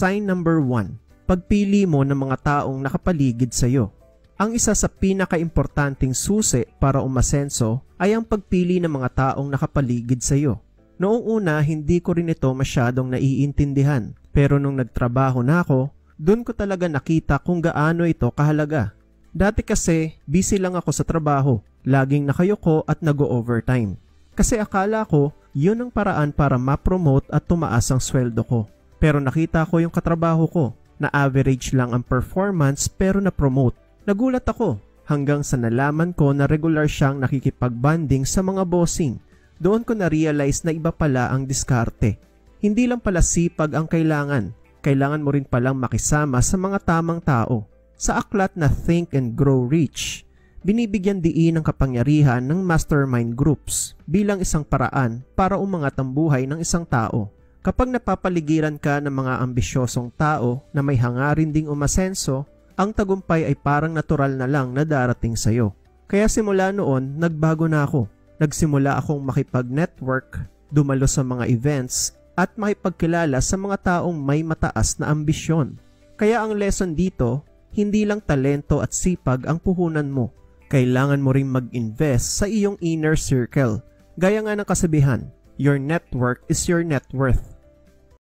Sign number 1. Pagpili mo ng mga taong nakapaligid sa iyo. Ang isa sa pinakaimportanteng susi para umasenso ay ang pagpili ng mga taong nakapaligid sa iyo. Noong una, hindi ko rin ito masyadong naiintindihan. Pero nung nagtrabaho na ako, dun ko talaga nakita kung gaano ito kahalaga. Dati kasi, busy lang ako sa trabaho. Laging nakayuko at nag-overtime. Kasi akala ko, yun ang paraan para ma-promote at tumaas ang sweldo ko. Pero nakita ko yung katrabaho ko, na average lang ang performance pero na-promote. Nagulat ako hanggang sa nalaman ko na regular siyang nakikipag-bonding sa mga bossing. Doon ko na-realize na iba pala ang diskarte. Hindi lang pala sipag ang kailangan. Kailangan mo rin palang makisama sa mga tamang tao. Sa aklat na Think and Grow Rich, binibigyan diin ang kapangyarihan ng mastermind groups bilang isang paraan para umangat ang buhay ng isang tao. Kapag napapaligiran ka ng mga ambisyosong tao na may hangarin ding umasenso, ang tagumpay ay parang natural na lang na darating sa'yo. Kaya simula noon, nagbago na ako. Nagsimula akong makipag-network, dumalo sa mga events, at makipagkilala sa mga taong may mataas na ambisyon. Kaya ang lesson dito, hindi lang talento at sipag ang puhunan mo. Kailangan mo ring mag-invest sa iyong inner circle. Gaya nga ng kasabihan, your network is your net worth.